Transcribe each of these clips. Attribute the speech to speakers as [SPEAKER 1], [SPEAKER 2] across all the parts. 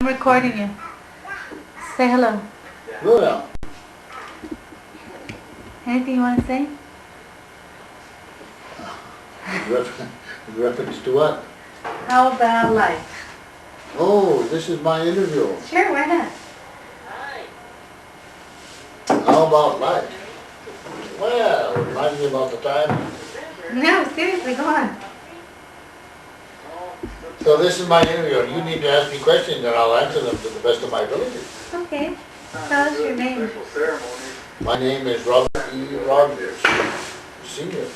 [SPEAKER 1] I'm recording you. Say hello.
[SPEAKER 2] Hello.
[SPEAKER 1] Anything you want to say?
[SPEAKER 2] In reference to what?
[SPEAKER 1] How about life?
[SPEAKER 2] Oh, this is my interview.
[SPEAKER 1] Sure, why not?
[SPEAKER 2] How about life? Well, remind me about the time.
[SPEAKER 1] No, seriously, go on.
[SPEAKER 2] So this is my interview, and you need to ask me questions, and I'll answer them to the best of my ability.
[SPEAKER 1] Okay. Tell us your name.
[SPEAKER 2] My name is Robert E. Rogers, Sr.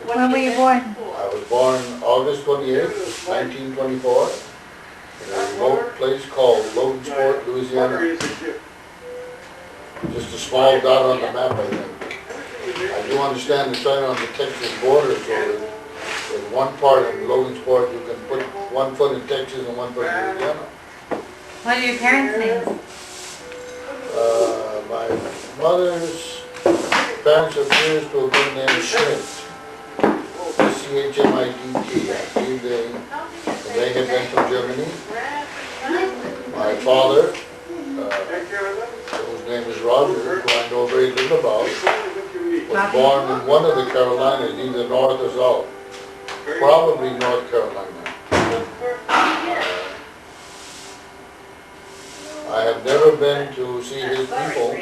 [SPEAKER 1] When were you born?
[SPEAKER 2] I was born August 28th, 1924, in a remote place called Logansport, Louisiana. Just a small dot on the map, I think. I do understand it's right on the Texas border, so in one part of Logansport, you can put 1 foot in Texas and 1 foot in Louisiana.
[SPEAKER 1] What are your parents' names?
[SPEAKER 2] My mother's parents appears to have been named Schmidt. Schmidt. I believe they had been from Germany. My father, whose name is Roger, who I know very little about, was born in one of the Carolinas, either north or south. Probably North Carolina. I have never been to see his people.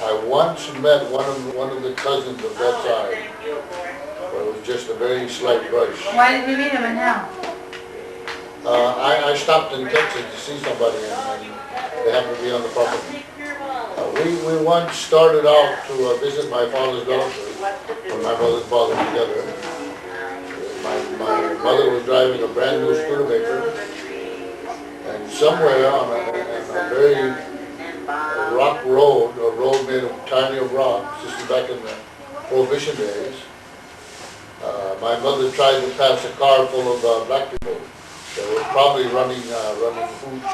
[SPEAKER 2] I once met one of the cousins of that side, but it was just a very slight brush.
[SPEAKER 1] Why did you meet him and how?
[SPEAKER 2] I stopped in Texas to see somebody, and they happened to be on the property. We once started out to visit my father's daughter, when my mother and father were together. My mother was driving a brand new Studebaker, and somewhere on a very rock road, a road made entirely of rocks, this is back in the Prohibition days, my mother tried to pass a car full of black people that were probably running hooch.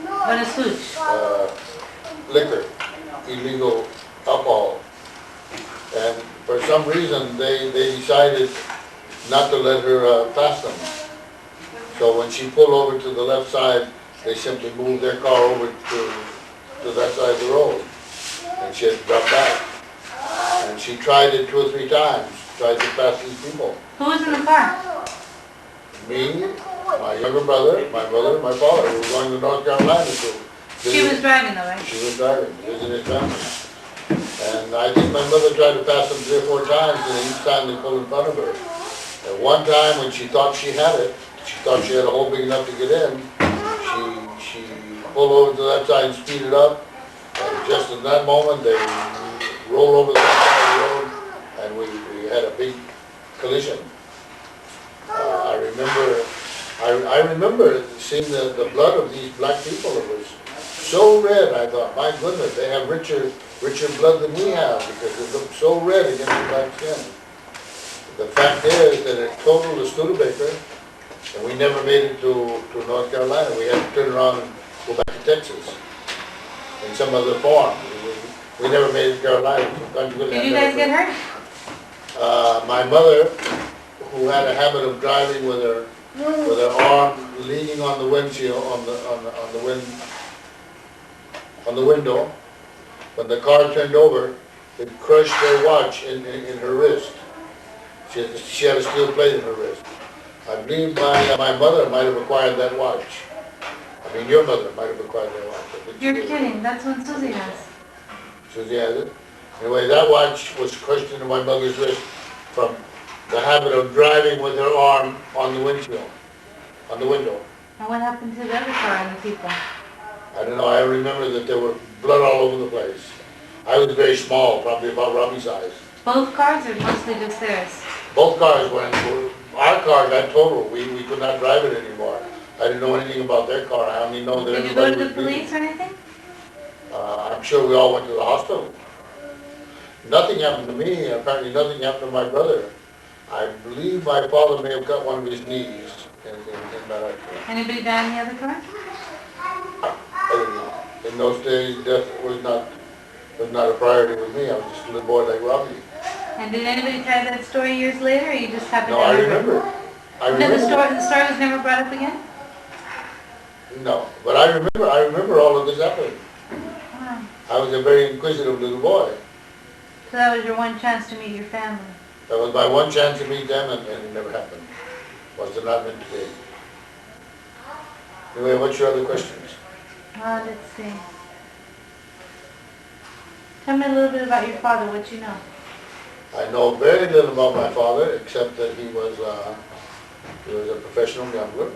[SPEAKER 1] What is hooch?
[SPEAKER 2] Liquor, illegal alcohol. And for some reason, they decided not to let her pass them. So when she pulled over to the left side, they simply moved their car over to that side of the road. And she had to drop back. And she tried it 2 or 3 times, tried to pass these people.
[SPEAKER 1] Who was in the car?
[SPEAKER 2] Me, my younger brother, my mother, and my father. We were going to North Carolina to visit.
[SPEAKER 1] She was driving though, right?
[SPEAKER 2] She was driving, visiting his family. And I think my mother tried to pass them 3 or 4 times, and each time they pulled in front of her. At one time, when she thought she had it, she thought she had a hole big enough to get in, she pulled over to that side and speeded up, and just in that moment, they rolled over the left side of the road, and we had a big collision. I remember seeing the blood of these black people. It was so red, I thought, my goodness, they have richer blood than we have, because it looked so red against the black skin. The fact is that it totaled the Studebaker, and we never made it to North Carolina. We had to turn around and go back to Texas in some other form. We never made it to Carolina.
[SPEAKER 1] Did you guys get hurt?
[SPEAKER 2] My mother, who had a habit of driving with her arm leaning on the windshield, on the window, when the car turned over, it crushed her watch in her wrist. She had a steel plate in her wrist. I believe my mother might have acquired that watch. I mean, your mother might have acquired that watch.
[SPEAKER 1] You're kidding. That's what Susie has.
[SPEAKER 2] Susie has it? Anyway, that watch was crushed into my mother's wrist from the habit of driving with her arm on the windshield, on the window.
[SPEAKER 1] And what happened to the other car and the people?
[SPEAKER 2] I don't know. I remember that there were blood all over the place. I was very small, probably about Robbie's size.
[SPEAKER 1] Both cars or mostly just theirs?
[SPEAKER 2] Both cars went. Our car got totaled. We could not drive it anymore. I didn't know anything about their car. I only know that
[SPEAKER 1] Did you
[SPEAKER 2] everybody
[SPEAKER 1] go to
[SPEAKER 2] was
[SPEAKER 1] the police or anything?
[SPEAKER 2] I'm sure we all went to the hospital. Nothing happened to me. Apparently nothing happened to my brother. I believe my father may have cut one of his knees in that accident.
[SPEAKER 1] Anybody die in the other car?
[SPEAKER 2] I don't know. In those days, death was not a priority with me. I was just a little boy like Robbie.
[SPEAKER 1] And did anybody tell that story years later, or you just happened
[SPEAKER 2] No,
[SPEAKER 1] to
[SPEAKER 2] I
[SPEAKER 1] remember?
[SPEAKER 2] remember. I
[SPEAKER 1] No,
[SPEAKER 2] remember.
[SPEAKER 1] the story was never brought up again?
[SPEAKER 2] No, but I remember all of this happening.
[SPEAKER 1] Wow.
[SPEAKER 2] I was a very inquisitive little boy.
[SPEAKER 1] So that was your one chance to meet your family.
[SPEAKER 2] That was my one chance to meet them, and it never happened. Was it not meant to be? Anyway, what's your other questions?
[SPEAKER 1] Let's see. Tell me a little bit about your father, what you know.
[SPEAKER 2] I know very little about my father, except that he was a professional gambler.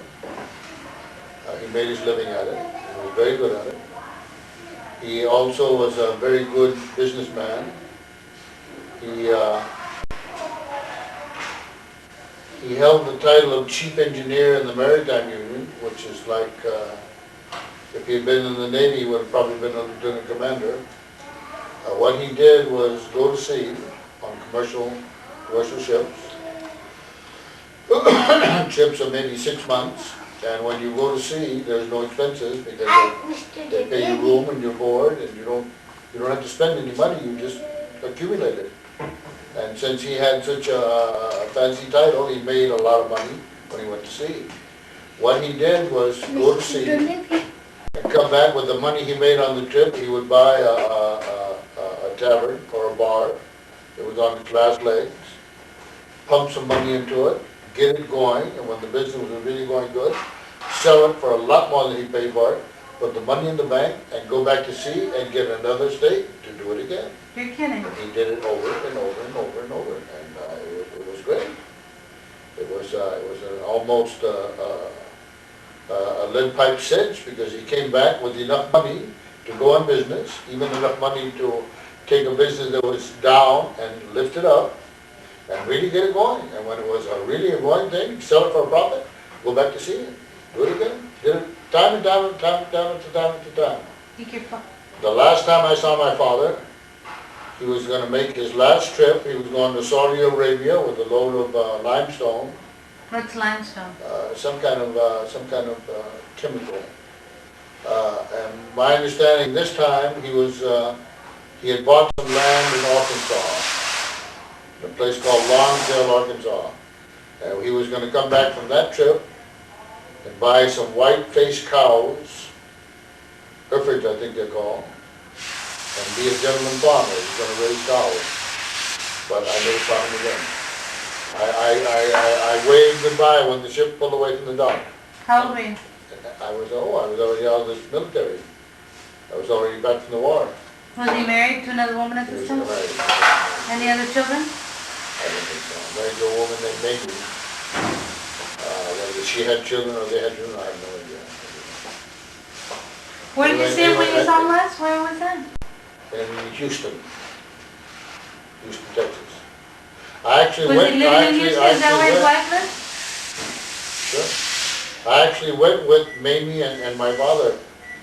[SPEAKER 2] He made his living at it. He was very good at it. He also was a very good businessman. He held the title of chief engineer in the Maritime Union, which is like, if he had been in the Navy, he would have probably been a lieutenant commander. What he did was go to sea on commercial ships. Trips of maybe 6 months, and when you go to sea, there's no expenses because they pay you room and your board, and you don't have to spend any money, you just accumulate it. And since he had such a fancy title, he made a lot of money when he went to sea. What he did was go to sea and come back with the money he made on the trip. He would buy a tavern or a bar. It was on its last legs, pump some money into it, get it going, and when the business was really going good, sell it for a lot more than he paid for it, put the money in the bank, and go back to sea and get another state to do it again.
[SPEAKER 1] You're kidding.
[SPEAKER 2] And he did it over and over and over and over, and it was great. It was an almost a lead pipe cinch, because he came back with enough money to go on business, even enough money to take a business that was down and lift it up and really get it going. And when it was really a going thing, sell it for a profit, go back to sea it, do it again. Did it time and time and time and time and time and time. The last time I saw my father, he was going to make his last trip. He was going to Saudi Arabia with a load of limestone.
[SPEAKER 1] What's limestone?
[SPEAKER 2] Some kind of chemical. And my understanding this time, he had bought some land in Arkansas, a place called Lonsdale, Arkansas. And he was going to come back from that trip and buy some white-faced cows, Herefords I think they're called, and be a gentleman farmer. He's going to raise cows. But I never saw him again. I waved goodbye when the ship pulled away from the dock.
[SPEAKER 1] How old were you?
[SPEAKER 2] I was already out of the military. I was already back from the war.
[SPEAKER 1] Was he married to another woman at
[SPEAKER 2] He
[SPEAKER 1] this
[SPEAKER 2] was
[SPEAKER 1] time?
[SPEAKER 2] married.
[SPEAKER 1] Any other children?
[SPEAKER 2] I don't think so. Married to a woman named Maggie. Whether she had children or they had children, I have no idea.
[SPEAKER 1] Where did you see him when you saw him last? Where was that?
[SPEAKER 2] In Houston, Texas. I actually
[SPEAKER 1] Was
[SPEAKER 2] went.
[SPEAKER 1] he living in Houston? Is that where his wife lived?
[SPEAKER 2] Sure. I actually went with Mamie and my father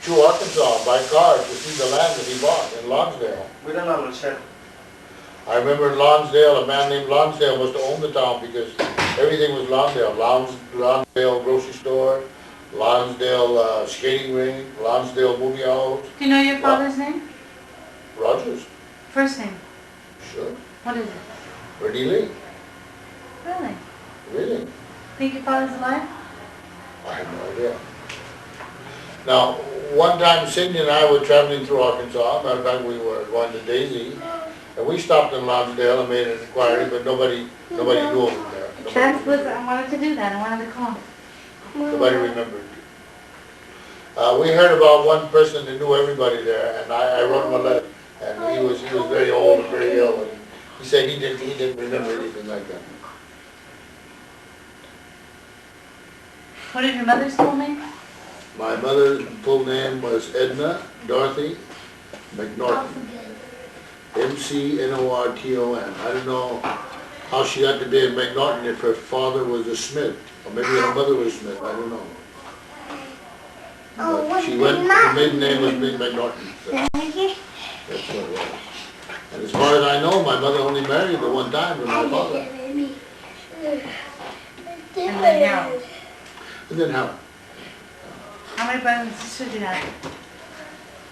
[SPEAKER 2] to Arkansas by car to see the land that he bought in Lonsdale.
[SPEAKER 3] We don't know what's happening.
[SPEAKER 2] I remember in Lonsdale, a man named Lonsdale must have owned the town because everything was Lonsdale. Lonsdale grocery store, Lonsdale skating rink, Lonsdale movie house.
[SPEAKER 1] Do you know your father's name?
[SPEAKER 2] Rogers.
[SPEAKER 1] First name?
[SPEAKER 2] Sure.
[SPEAKER 1] What is it?
[SPEAKER 2] Freddie Lee.
[SPEAKER 1] Really?
[SPEAKER 2] Really?
[SPEAKER 1] Think your father's alive?
[SPEAKER 2] I have no idea. Now, one time Cindy and I were traveling through Arkansas. Matter of fact, we were going to Daisy, and we stopped in Lonsdale and made an inquiry, but nobody knew of him there.
[SPEAKER 1] I wanted to do that. I wanted to call.
[SPEAKER 2] Nobody remembered. We heard about one person that knew everybody there, and I wrote him a letter, and he was very old and very ill, and he said he didn't remember anything like that.
[SPEAKER 1] What is your mother's full name?
[SPEAKER 2] My mother's full name was Edna Dorothy McNorton. McNorton. I don't know how she got to be a McNorton if her father was a Smith, or maybe her mother was Smith, I don't know. But her maiden name was McNorton. So that's what it was. And as far as I know, my mother only married the one time with my father.
[SPEAKER 1] And then Harold.
[SPEAKER 2] And then Harold.
[SPEAKER 1] How many brothers and sisters do you have?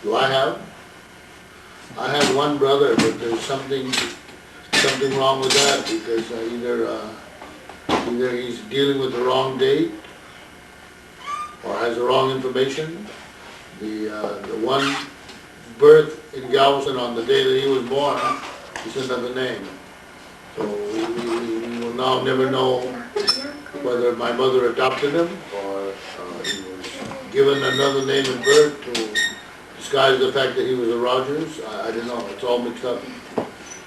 [SPEAKER 2] Do I have? I have one brother, but there's something wrong with that because either he's dealing with the wrong date, or has the wrong information. The one birth in Galveston on the day that he was born, is another name. So we will now never know whether my mother adopted him or he was given another name at birth to disguise the fact that he was a Rogers. I don't know, it's all mixed up.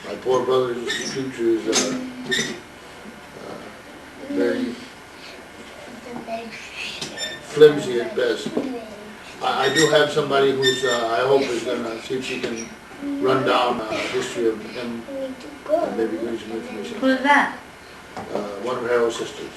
[SPEAKER 2] My poor brother's future is very flimsy at best. I do have somebody who's, I hope is gonna see if she can run down a history of him and maybe give you some information.
[SPEAKER 1] Who's that?
[SPEAKER 2] One of Harold's sisters.